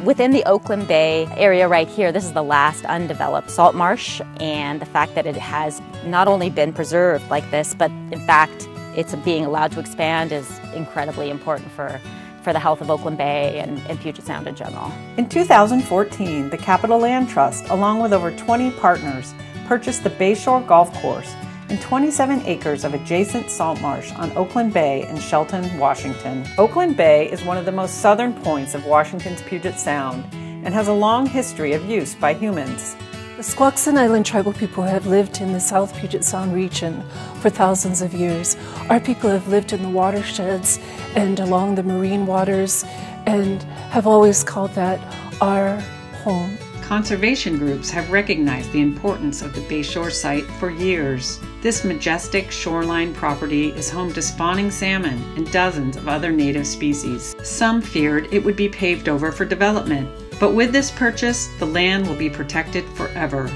Within the Oakland Bay area right here, this is the last undeveloped salt marsh, and the fact that it has not only been preserved like this, but in fact it's being allowed to expand is incredibly important for the health of Oakland Bay and Puget Sound in general. In 2014, the Capital Land Trust, along with over 20 partners, purchased the Bayshore Golf Course and 27 acres of adjacent salt marsh on Oakland Bay in Shelton, Washington. Oakland Bay is one of the most southern points of Washington's Puget Sound and has a long history of use by humans. The Squaxin Island tribal people have lived in the South Puget Sound region for thousands of years. Our people have lived in the watersheds and along the marine waters and have always called that our home. Conservation groups have recognized the importance of the Bayshore site for years. This majestic shoreline property is home to spawning salmon and dozens of other native species. Some feared it would be paved over for development, but with this purchase, the land will be protected forever.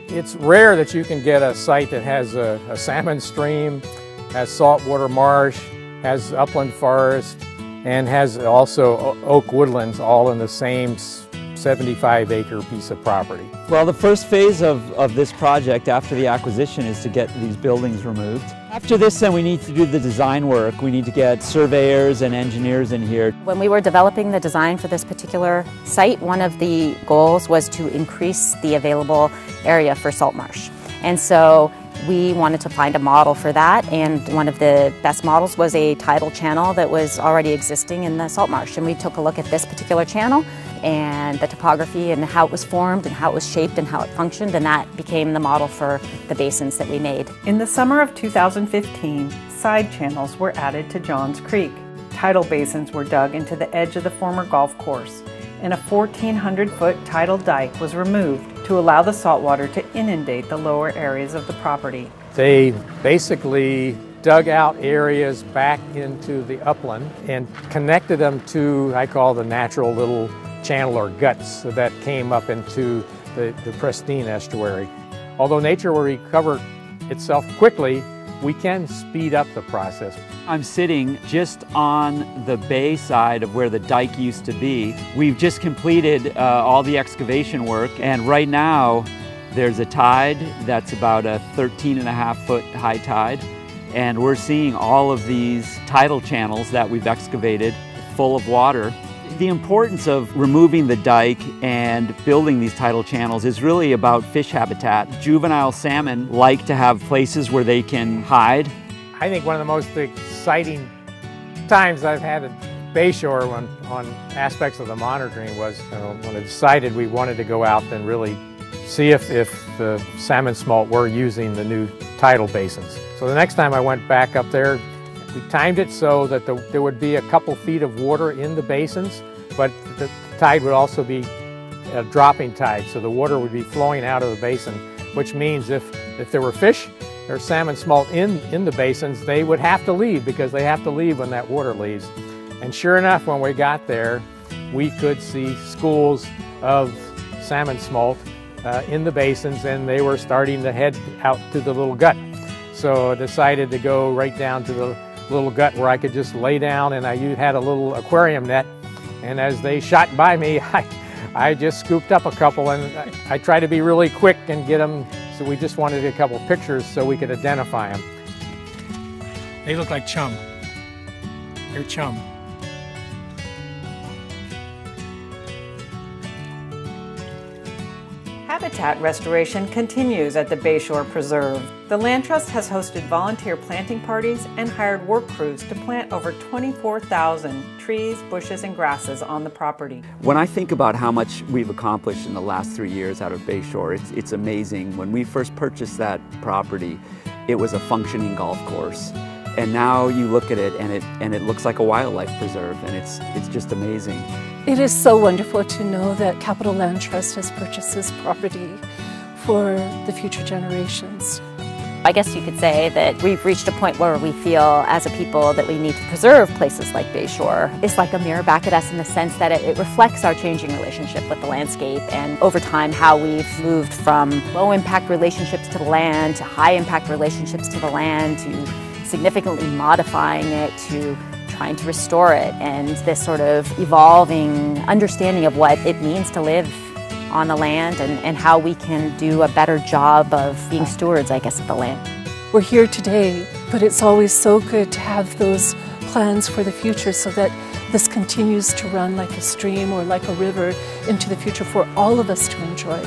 It's rare that you can get a site that has a salmon stream, has saltwater marsh, has upland forest, and has also oak woodlands all in the same 75-acre piece of property. Well, the first phase of this project after the acquisition is to get these buildings removed. After this, then we need to do the design work. We need to get surveyors and engineers in here. When we were developing the design for this particular site, one of the goals was to increase the available area for salt marsh. And so we wanted to find a model for that, and one of the best models was a tidal channel that was already existing in the salt marsh. And we took a look at this particular channel and the topography and how it was formed and how it was shaped and how it functioned, and that became the model for the basins that we made. In the summer of 2015, side channels were added to Johns Creek. Tidal basins were dug into the edge of the former golf course, and a 1,400-foot tidal dike was removed to allow the saltwater to inundate the lower areas of the property. They basically dug out areas back into the upland and connected them to, I call the natural little channel or guts that came up into the pristine estuary. Although nature will recover itself quickly, we can speed up the process. I'm sitting just on the bay side of where the dike used to be. We've just completed all the excavation work, and right now there's a tide that's about a 13.5-foot high tide, and we're seeing all of these tidal channels that we've excavated full of water. The importance of removing the dike and building these tidal channels is really about fish habitat. Juvenile salmon like to have places where they can hide. I think one of the most exciting times I've had at Bayshore on aspects of the monitoring was when I decided we wanted to go out and really see if the salmon smolt were using the new tidal basins. So the next time I went back up there, we timed it so that there would be a couple feet of water in the basins, but the tide would also be a dropping tide, so the water would be flowing out of the basin, which means if there were fish or salmon smolt in the basins, they would have to leave, because they have to leave when that water leaves. And sure enough, when we got there, we could see schools of salmon smolt in the basins, and they were starting to head out to the little gut. So I decided to go right down to the little gut where I could just lay down, and I had a little aquarium net, and as they shot by me, I just scooped up a couple, and I tried to be really quick and get them, so we just wanted a couple pictures so we could identify them. They look like chum. They're chum. Habitat restoration continues at the Bayshore Preserve. The Land Trust has hosted volunteer planting parties and hired work crews to plant over 24,000 trees, bushes, and grasses on the property. When I think about how much we've accomplished in the last 3 years out of Bayshore, it's amazing. When we first purchased that property, it was a functioning golf course. And now you look at it and it looks like a wildlife preserve, and it's just amazing. It is so wonderful to know that Capital Land Trust has purchased this property for the future generations. I guess you could say that we've reached a point where we feel as a people that we need to preserve places like Bayshore. It's like a mirror back at us in the sense that it reflects our changing relationship with the landscape, and over time how we've moved from low impact relationships to the land to high impact relationships to the land, to significantly modifying it, to trying to restore it, and this sort of evolving understanding of what it means to live on the land and how we can do a better job of being stewards, I guess, of the land. We're here today, but it's always so good to have those plans for the future so that this continues to run like a stream or like a river into the future for all of us to enjoy.